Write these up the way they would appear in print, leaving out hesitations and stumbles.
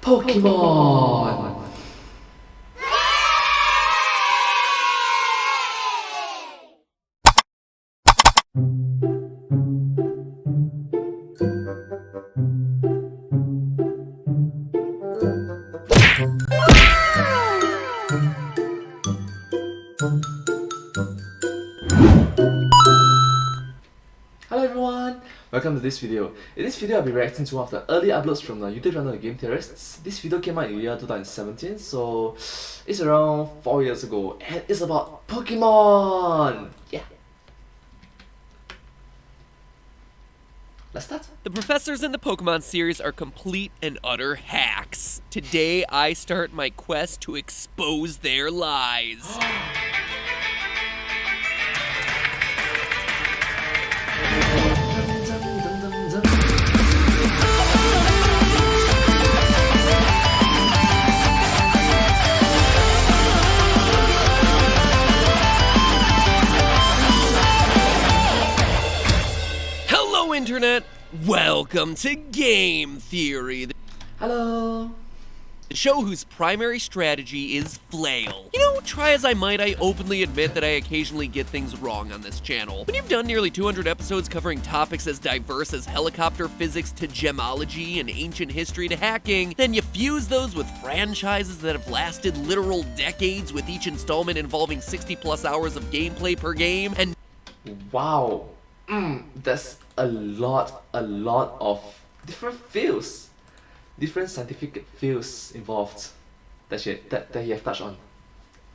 Pokemon! Hello everyone! Welcome to this video. In this video I'll be reacting to one of the early uploads from the YouTube channel Game Theorists. This video came out in the year 2017, so it's around 4 years ago, and it's about Pokemon! Yeah! Let's start. The professors in the Pokemon series are complete and utter hacks. Today I start my quest to expose their lies. Hello Internet! Welcome to Game Theory, Hello! the show whose primary strategy is flail. You know, try as I might, I openly admit that I occasionally get things wrong on this channel. When you've done nearly 200 episodes covering topics as diverse as helicopter physics to gemology and ancient history to hacking, then you fuse those with franchises that have lasted literal decades, with each installment involving 60 plus hours of gameplay per game, and Wow! That's a lot of different fields, different scientific fields involved that you have touched on.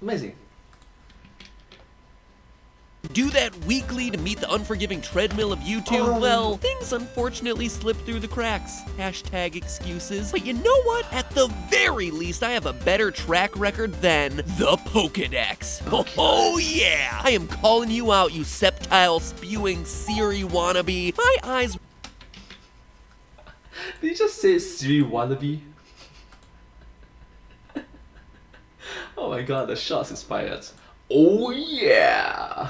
Amazing. do that weekly to meet the unforgiving treadmill of YouTube, well, things unfortunately slip through the cracks. Hashtag excuses. But you know what? At the very least, I have a better track record than the Pokedex. Oh yeah! I am calling you out, you septile-spewing Siri wannabe. My eyes... Did you just say Siri wannabe? Oh my god, the shots inspired. Oh yeah!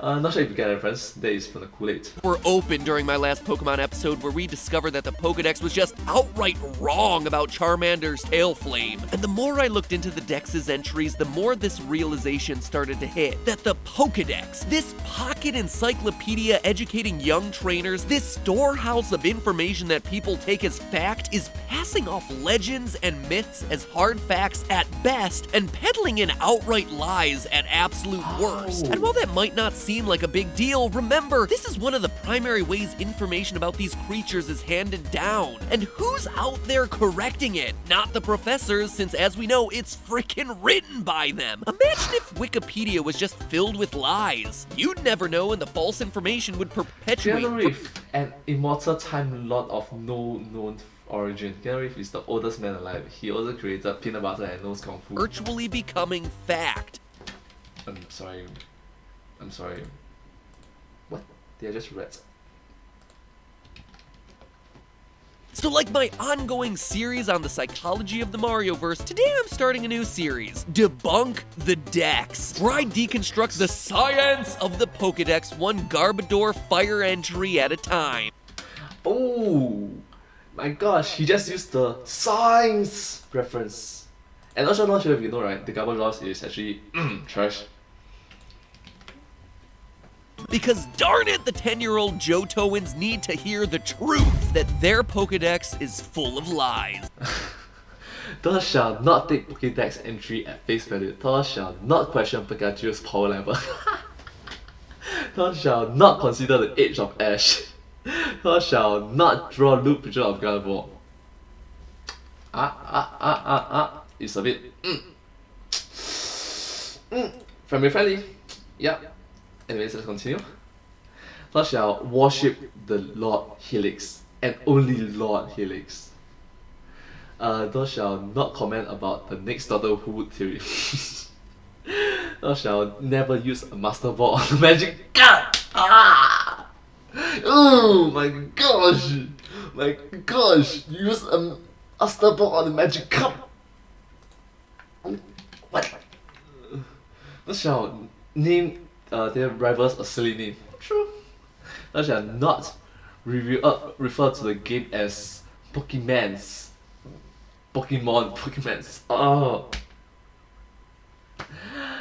Not sure if you get a reference. That is from the Kool-Aid. were open during my last Pokemon episode, where we discovered that the Pokedex was just outright wrong about Charmander's tail flame. And the more I looked into the Dex's entries, the more this realization started to hit. That the Pokedex, this pocket encyclopedia educating young trainers, this storehouse of information that people take as fact, is passing off legends and myths as hard facts at best, and peddling in outright lies at absolute worst. And while that might not seem like a big deal, remember, this is one of the primary ways information about these creatures is handed down. And who's out there correcting it? Not the professors, since as we know, it's frickin' written by them. Imagine if Wikipedia was just filled with lies. You'd never know, and the false information would perpetuate. Keanu Reeves, an immortal time lord of no known origin. Keanu Reeves is the oldest man alive. He also created peanut butter and knows kung fu. Virtually becoming fact. I'm sorry. What? They're just rats. So like my ongoing series on the psychology of the Marioverse, today I'm starting a new series, Debunk the Dex, where I deconstruct the science of the Pokedex one Garbodor fire entry at a time. Oh my gosh, he just used the science reference. And also, not sure if you know, right, the Garbodor is actually trash. Because darn it, the 10-year-old Johtoans need to hear the truth that their Pokedex is full of lies. Thou shalt not take Pokedex entry at face value. Thou shalt not question Pikachu's power level. Thou shalt not consider the age of Ash. Thou shalt not draw loop picture of Gardevoir. It's a bit family friendly. Yep. Anyways, let's continue. Thou shalt worship the Lord Helix, and only Lord Helix. Thou shalt not comment about the next Doctor Who theory. Thou shalt never use a Master Ball on the Magic Card. Oh my gosh! My gosh! You use a Master Ball on the Magic Cup. What? Thou shalt name their rivals a silly name. True. Thou shalt not refer to the game as Pokemons. Pokemons. Oh.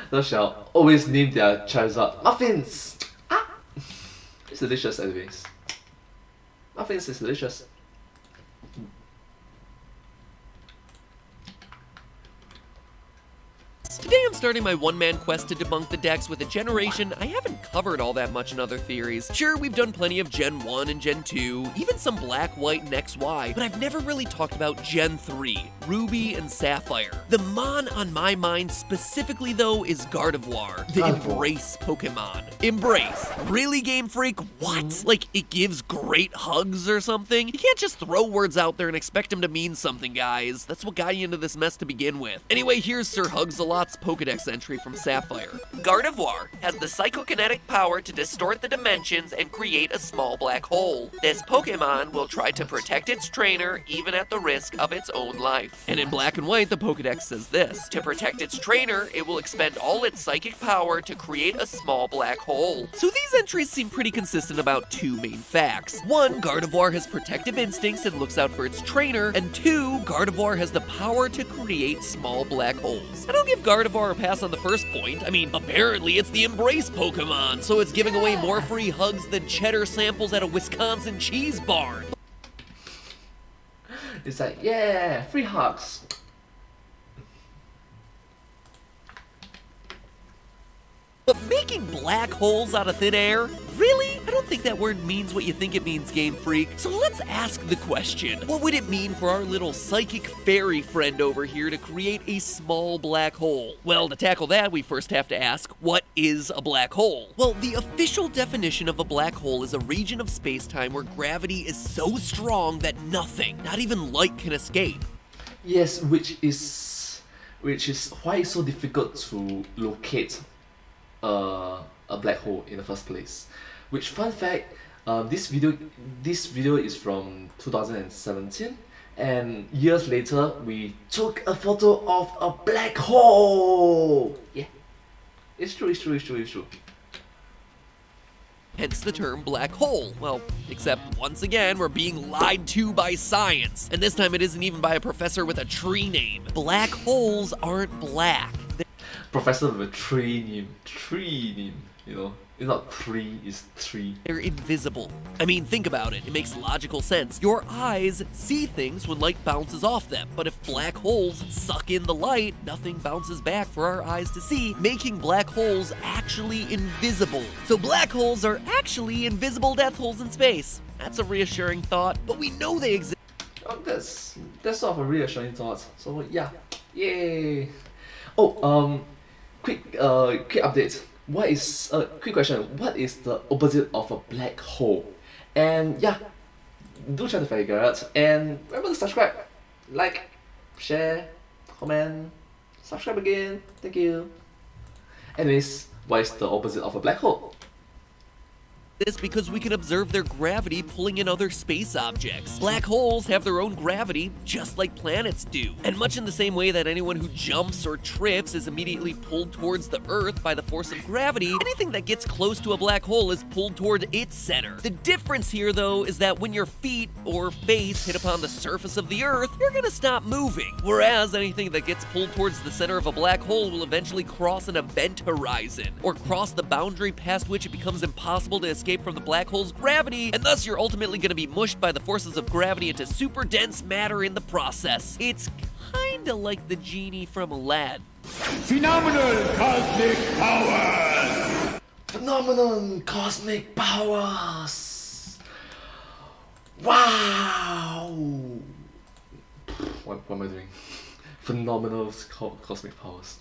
Thou shall always name their Charizard Muffins. Ah! It's delicious anyways. Muffins is delicious. Today I'm starting my one-man quest to debunk the decks with a generation I haven't covered all that much in other theories. Sure, we've done plenty of Gen 1 and Gen 2, even some Black, White, and XY, but I've never really talked about Gen 3, Ruby and Sapphire. The Mon on my mind specifically though is Gardevoir, the Embrace Pokemon. Embrace? Really, Game Freak? What? Like, it gives great hugs or something? You can't just throw words out there and expect them to mean something, guys. That's what got you into this mess to begin with. Anyway, here's Sir Hugs-a-Lot's Pokedex entry from Sapphire. Gardevoir has the psychokinetic power to distort the dimensions and create a small black hole. This Pokemon will try to protect its trainer even at the risk of its own life. And in Black and White, the Pokedex says this: to protect its trainer, it will expend all its psychic power to create a small black hole. So these entries seem pretty consistent about two main facts. One, Gardevoir has protective instincts and looks out for its trainer, and two, Gardevoir has the power to create small black holes. I don't give Gardevoir a pass on the first point. I mean, apparently it's the Embrace Pokemon, so it's giving away more free hugs than cheddar samples at a Wisconsin cheese barn. It's like, yeah, free hugs. But making black holes out of thin air? Really? I don't think that word means what you think it means, Game Freak. So let's ask the question. What would it mean for our little psychic fairy friend over here to create a small black hole? Well, to tackle that, we first have to ask, what is a black hole? Well, the official definition of a black hole is a region of space-time where gravity is so strong that nothing, not even light, can escape. Yes, which is why it's so difficult to locate a black hole in the first place. Which, fun fact, this video is from 2017, and years later we took a photo of a black hole. Yeah, it's true. Hence the term black hole. Well, except once again, we're being lied to by science. And this time it isn't even by a professor with a tree name. Black holes aren't black. Professor with a tree name, you know. It's not three, it's tree. They're invisible. I mean, think about it. It makes logical sense. Your eyes see things when light bounces off them, but if black holes suck in the light, nothing bounces back for our eyes to see, making black holes actually invisible. So black holes are actually invisible death holes in space. That's a reassuring thought, but we know they exist. Oh, that's sort of a reassuring thought. So yeah, yay. Oh, quick update. Quick question, what is the opposite of a black hole? And yeah, do try to figure it out. And remember to subscribe, like, share, comment, subscribe again. Thank you. Anyways, what is the opposite of a black hole? This because we can observe their gravity pulling in other space objects. Black holes have their own gravity, just like planets do. And much in the same way that anyone who jumps or trips is immediately pulled towards the Earth by the force of gravity, anything that gets close to a black hole is pulled toward its center. The difference here, though, is that when your feet or face hit upon the surface of the Earth, you're gonna stop moving. Whereas anything that gets pulled towards the center of a black hole will eventually cross an event horizon, or cross the boundary past which it becomes impossible to escape from the black hole's gravity, and thus you're ultimately going to be mushed by the forces of gravity into super dense matter in the process. It's kinda like the genie from Aladdin. Phenomenal cosmic powers! Phenomenon cosmic powers! Wow! What am I doing? Phenomenal cosmic powers.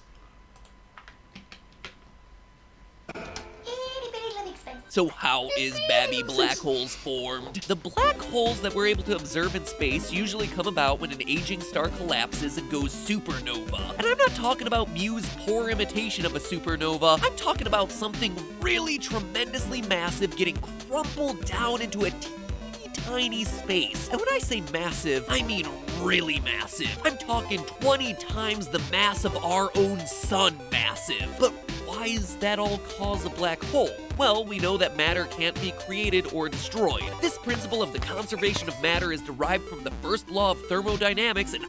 So how is Babby black holes formed? The black holes that we're able to observe in space usually come about when an aging star collapses and goes supernova. And I'm not talking about Mew's poor imitation of a supernova. I'm talking about something really tremendously massive getting crumpled down into a tiny space. And when I say massive, I mean really massive. I'm talking 20 times the mass of our own sun massive. But why why is that all cause a black hole? Well, we know that matter can't be created or destroyed. This principle of the conservation of matter is derived from the first law of thermodynamics and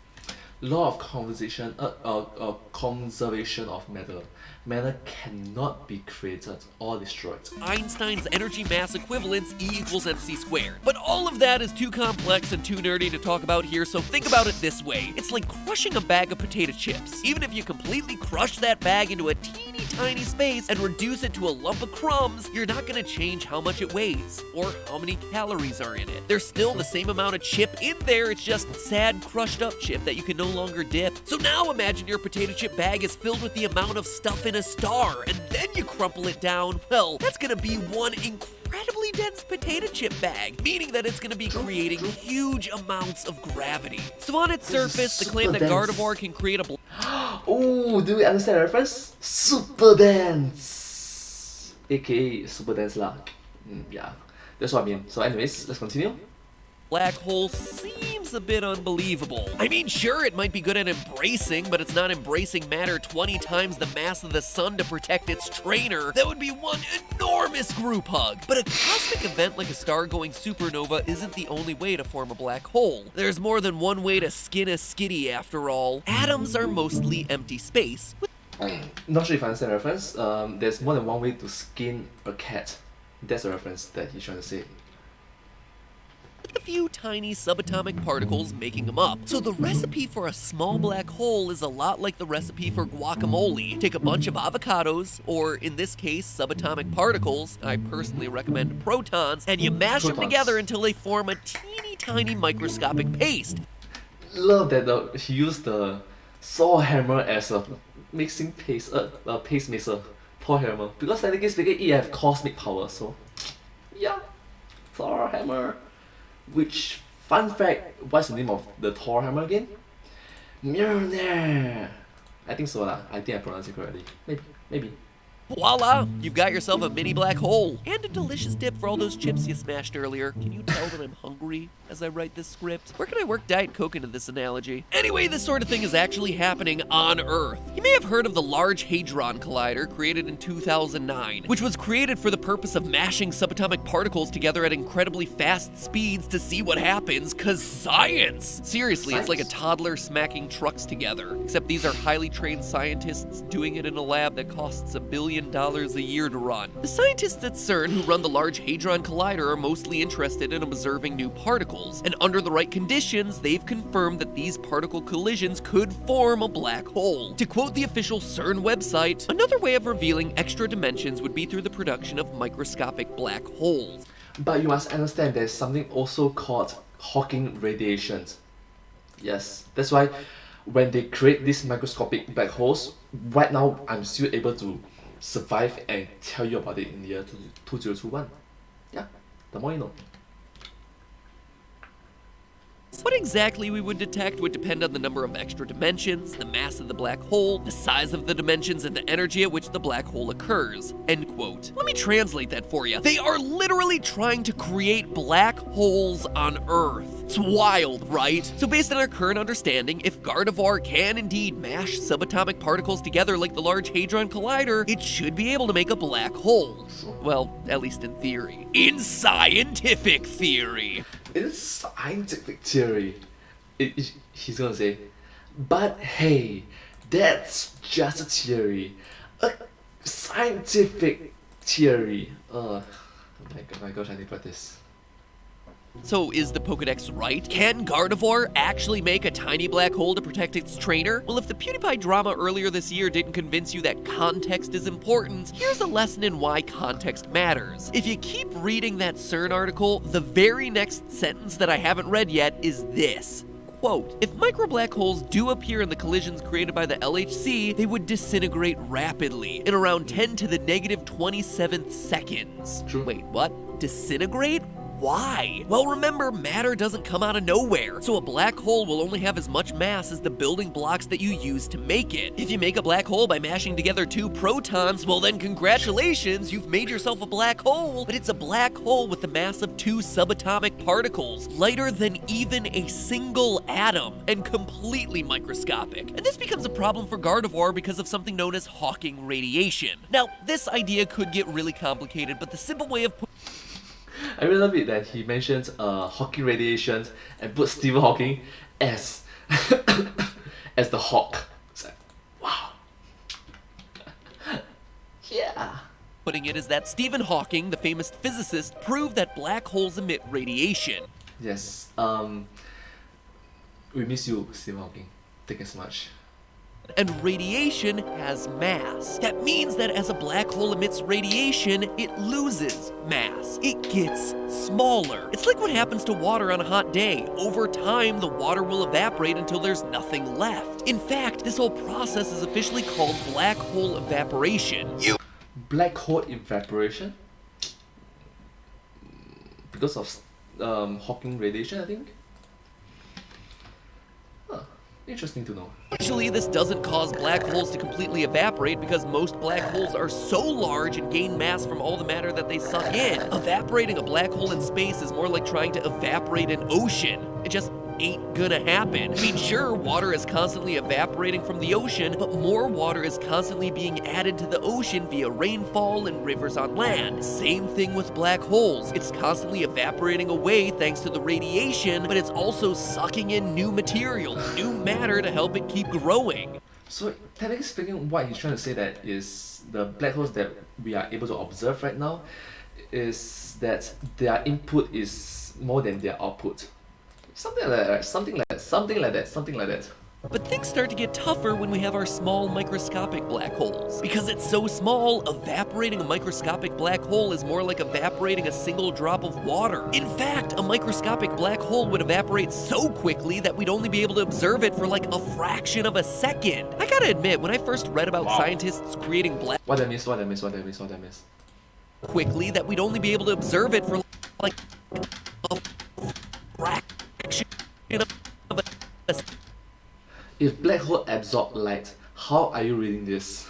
Law of conservation of matter. Matter cannot be created or destroyed. Einstein's energy mass equivalence, E equals mc squared. But all of that is too complex and too nerdy to talk about here, so think about it this way. It's like crushing a bag of potato chips. Even if you completely crush that bag into a teeny tiny space and reduce it to a lump of crumbs, you're not gonna change how much it weighs or how many calories are in it. There's still the same amount of chip in there, it's just sad crushed up chip that you can no longer dip. So now imagine your potato chip bag is filled with the amount of stuff in a star, and then you crumple it down. Well, that's gonna be one incredibly dense potato chip bag, meaning that it's gonna be creating huge amounts of gravity. So on its surface, the claim that Gardevoir can create a Oh, do we understand the reference? Super dense, aka super dense lah. Yeah, that's what I mean. So anyways, let's continue. black hole seems a bit unbelievable. I mean, sure, it might be good at embracing, but it's not embracing matter 20 times the mass of the sun to protect its trainer. That would be one enormous group hug. But a cosmic event like a star-going supernova isn't the only way to form a black hole. There's more than one way to skin a skitty, after all. Atoms are mostly empty space. Not sure if I understand the reference. There's more than one way to skin a cat. That's the reference that he's trying to say. With a few tiny subatomic particles making them up. So the recipe for a small black hole is a lot like the recipe for guacamole. Take a bunch of avocados, or in this case, subatomic particles, I personally recommend protons, and you mash them together until they form a teeny tiny microscopic paste. Love that he used the saw hammer as a mixing paste, paste mixer, Thor hammer. Because technically speaking, it have cosmic power, so yeah, Thor hammer. Which, fun fact, what's the name of the Thor hammer again? Mjolnir. I think so lah. I think I pronounced it correctly. Maybe. Voila! You've got yourself a mini black hole. And a delicious dip for all those chips you smashed earlier. Can you tell that I'm hungry as I write this script? Where can I work Diet Coke into this analogy? Anyway, this sort of thing is actually happening on Earth. You may have heard of the Large Hadron Collider, created in 2009, which was created for the purpose of mashing subatomic particles together at incredibly fast speeds to see what happens, cause science! Seriously, it's like a toddler smacking trucks together. Except these are highly trained scientists doing it in a lab that costs $1 billion a year to run. The scientists at CERN who run the Large Hadron Collider are mostly interested in observing new particles, and under the right conditions, they've confirmed that these particle collisions could form a black hole. To quote the official CERN website, another way of revealing extra dimensions would be through the production of microscopic black holes. But you must understand there's something also called Hawking radiations. Yes, that's why when they create these microscopic black holes, right now I'm still able to survive and tell you about it in the year 2021. Yeah, the more you know. What exactly we would detect would depend on the number of extra dimensions, the mass of the black hole, the size of the dimensions, and the energy at which the black hole occurs. End quote. Let me translate that for you. They are literally trying to create black holes on Earth. It's wild, right? So based on our current understanding, if Gardevoir can indeed mash subatomic particles together like the Large Hadron Collider, it should be able to make a black hole. Well, at least in theory. In scientific theory. In scientific theory, he's gonna say, but hey, that's just a theory. A scientific theory. Oh my gosh, I need to practice. So is the Pokedex right? Can Gardevoir actually make a tiny black hole to protect its trainer? Well, if the PewDiePie drama earlier this year didn't convince you that context is important, here's a lesson in why context matters. If you keep reading that CERN article, the very next sentence that I haven't read yet is this. Quote, if micro-black holes do appear in the collisions created by the LHC, they would disintegrate rapidly, in around 10 to the negative 27th seconds. True. Wait, what? Disintegrate? why? Well, remember, matter doesn't come out of nowhere, so a black hole will only have as much mass as the building blocks that you use to make it. If you make a black hole by mashing together 2 protons, well then congratulations, you've made yourself a black hole, but it's a black hole with the mass of 2 subatomic particles, lighter than even a single atom, and completely microscopic. And this becomes a problem for Gardevoir because of something known as Hawking radiation. Now, this idea could get really complicated, but the simple way of I really love it that he mentions Hawking radiation and put Stephen Hawking as as the hawk. It's like, wow. Yeah. putting it is that Stephen Hawking, the famous physicist, proved that black holes emit radiation. Yes. We miss you, Stephen Hawking. Thank you so much. And radiation has mass. That means that as a black hole emits radiation, it loses mass. It gets smaller. It's like what happens to water on a hot day. Over time, the water will evaporate until there's nothing left. In fact, this whole process is officially called black hole evaporation. Black hole evaporation? Because of Hawking radiation, I think? Interesting to know. Actually, this doesn't cause black holes to completely evaporate because most black holes are so large and gain mass from all the matter that they suck in. Evaporating a black hole in space is more like trying to evaporate an ocean. It just ain't gonna happen. I mean, sure, water is constantly evaporating from the ocean, but more water is constantly being added to the ocean via rainfall and rivers on land. Same thing with black holes. It's constantly evaporating away thanks to the radiation, but it's also sucking in new material, new matter to help it keep growing. So, technically speaking, what he's trying to say that is the black holes that we are able to observe right now is that their input is more than their output. Something like that, right? Something like that. But things start to get tougher when we have our small microscopic black holes. Because it's so small, evaporating a microscopic black hole is more like evaporating a single drop of water. In fact, a microscopic black hole would evaporate so quickly that we'd only be able to observe it for like a fraction of a second. I gotta admit, when I first read about scientists creating black What I miss? quickly, that we'd only be able to observe it for like a fraction of a If black hole absorb light, how are you reading this?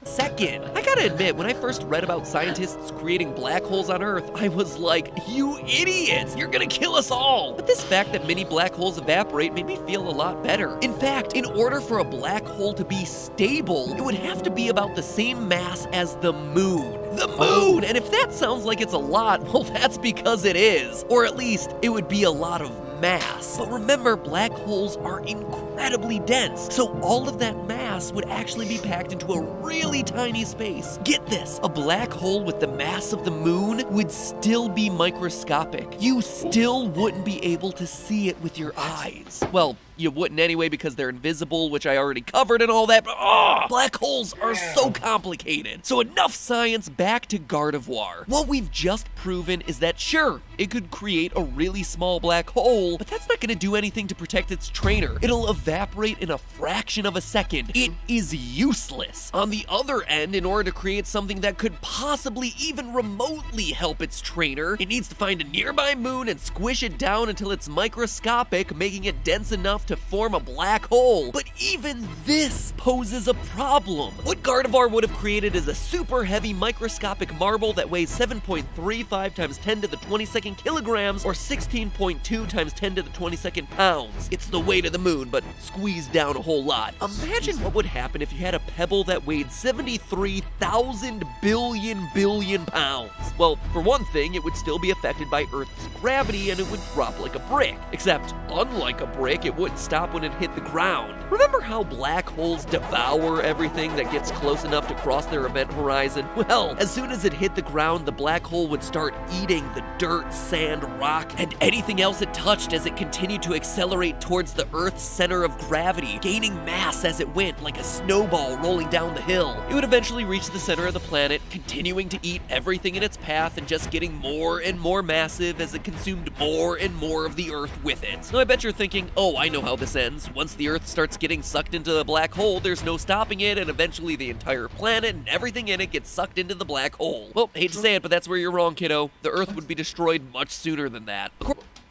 second. I gotta admit, when I first read about scientists creating black holes on Earth, I was like, you idiots, you're gonna kill us all. But this fact that many black holes evaporate made me feel a lot better. In fact, in order for a black hole to be stable, it would have to be about the same mass as the moon. The moon! And if that sounds like it's a lot, well, that's because it is. Or at least, it would be a lot of mass. But remember, black holes are incredibly dense, so all of that mass would actually be packed into a really tiny space. Get this, a black hole with the mass of the moon would still be microscopic. You still wouldn't be able to see it with your eyes. Well, you wouldn't anyway because they're invisible, which I already covered and all that, but black holes are so complicated. So enough science, back to Gardevoir. What we've just proven is that sure, it could create a really small black hole, but that's not gonna do anything to protect its trainer. It'll evaporate in a fraction of a second. It is useless. On the other end, in order to create something that could possibly even remotely help its trainer, it needs to find a nearby moon and squish it down until it's microscopic, making it dense enough to form a black hole. But even this poses a problem. What Gardevoir would have created is a super heavy microscopic marble that weighs 7.35 times 10 to the 22nd kilograms or 16.2 times 10 to the 22nd pounds. It's the weight of the moon, but squeezed down a whole lot. Imagine what would happen if you had a pebble that weighed 73,000 billion pounds. Well, for one thing, it would still be affected by Earth's gravity and it would drop like a brick. Except, unlike a brick, it wouldn't stop when it hit the ground. Remember how black holes devour everything that gets close enough to cross their event horizon? Well, as soon as it hit the ground, the black hole would start eating the dirt, sand, rock, and anything else it touched as it continued to accelerate towards the Earth's center of gravity, gaining mass as it went, like a snowball rolling down the hill. It would eventually reach the center of the planet, continuing to eat everything in its path and just getting more and more massive as it consumed more and more of the Earth with it. Now I bet you're thinking, oh, I know how this ends. Once the Earth starts getting sucked into the black hole, there's no stopping it, and eventually the entire planet and everything in it gets sucked into the black hole. Well, hate to say it, but that's where you're wrong, kiddo. The Earth would be destroyed much sooner than that.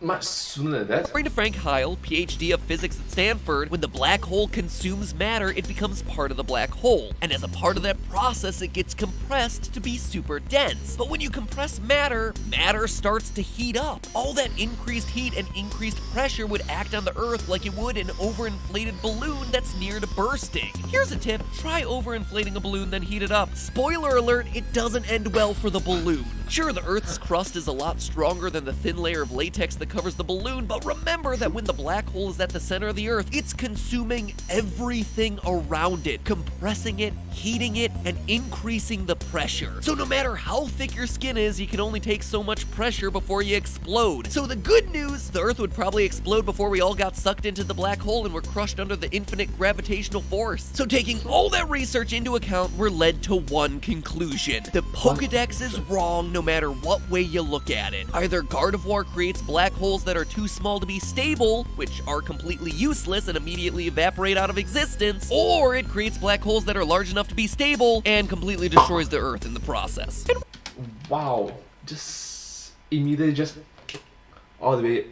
Much sooner than that? According to Frank Heil, PhD of physics at Stanford, when the black hole consumes matter, it becomes part of the black hole. And as a part of that process, it gets compressed to be super dense. But when you compress matter, matter starts to heat up. All that increased heat and increased pressure would act on the Earth like it would an overinflated balloon that's near to bursting. Here's a tip: try overinflating a balloon, then heat it up. Spoiler alert, it doesn't end well for the balloon. Sure, the Earth's crust is a lot stronger than the thin layer of latex that covers the balloon, but remember that when the black hole is at the center of the Earth, it's consuming everything around it, compressing it, heating it, and increasing the pressure. So no matter how thick your skin is, you can only take so much pressure before you explode. So the good news, the Earth would probably explode before we all got sucked into the black hole and were crushed under the infinite gravitational force. So taking all that research into account, we're led to one conclusion: the Pokedex is wrong no matter what way you look at it. Either Gardevoir creates black holes that are too small to be stable, which are completely useless and immediately evaporate out of existence, or it creates black holes that are large enough to be stable and completely destroys the Earth in the process. Wow, just immediately just all the way,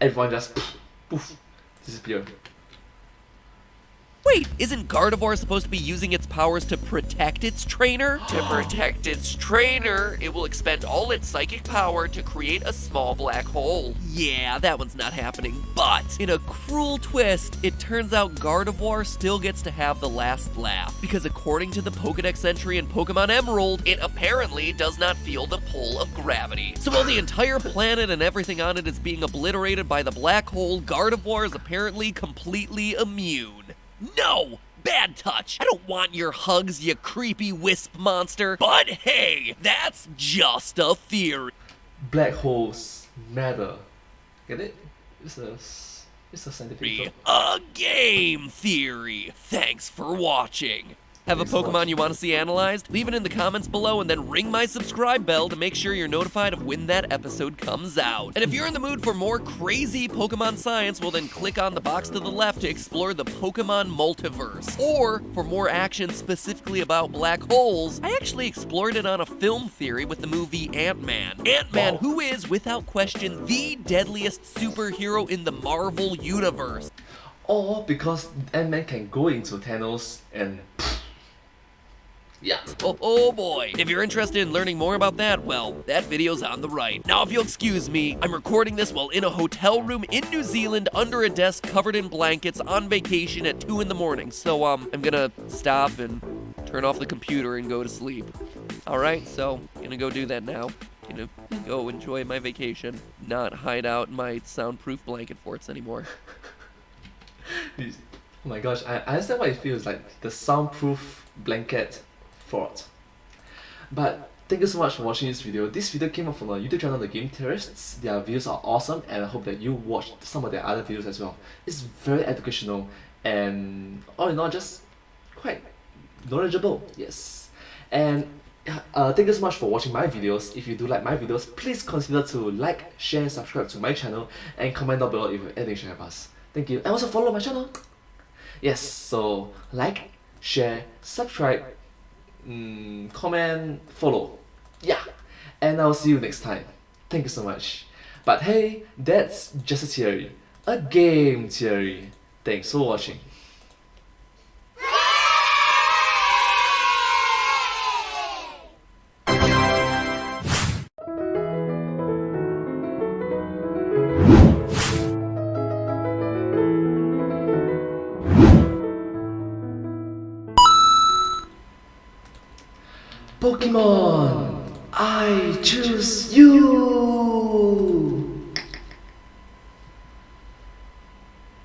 everyone just poof, disappear. Wait, isn't Gardevoir supposed to be using its powers to protect its trainer? To protect its trainer, it will expend all its psychic power to create a small black hole. Yeah, that one's not happening. But in a cruel twist, it turns out Gardevoir still gets to have the last laugh, because according to the Pokedex entry in Pokemon Emerald, it apparently does not feel the pull of gravity. So while the entire planet and everything on it is being obliterated by the black hole, Gardevoir is apparently completely immune. No! Bad touch! I don't want your hugs, you creepy wisp monster! But hey, that's just a theory. Black holes matter. Get it? It's a scientific term. A game theory. Thanks for watching. Have a Pokemon you want to see analyzed? Leave it in the comments below and then ring my subscribe bell to make sure you're notified of when that episode comes out. And if you're in the mood for more crazy Pokemon science, well then click on the box to the left to explore the Pokemon multiverse. Or, for more action specifically about black holes, I actually explored it on a film theory with the movie Ant-Man. Ant-Man, who is, without question, the deadliest superhero in the Marvel Universe. Or because Ant-Man can go into Thanos and yeah. Oh boy. If you're interested in learning more about that, well, that video's on the right. Now, if you'll excuse me, I'm recording this while in a hotel room in New Zealand under a desk covered in blankets on vacation at 2 in the morning. So, I'm gonna stop and turn off the computer and go to sleep. Alright, so, gonna go do that now. Gonna go enjoy my vacation, not hide out in my soundproof blanket forts anymore. Oh my gosh, I understand what it feels like, the soundproof blanket fort. But thank you so much for watching this video. This video came up from the YouTube channel, the Game Theorists. Their videos are awesome and I hope that you watch some of their other videos as well. It's very educational and all in all just quite knowledgeable, yes. And thank you so much for watching my videos. If you do like my videos, please consider to like, share and subscribe to my channel and comment down below if you have anything to share with us. Thank you. And also follow my channel. Yes, so like, share, subscribe, comment, follow. Yeah. And I'll see you next time. Thank you so much. But hey, that's just a theory. A game theory. Thanks for watching. Pokemon, I choose you!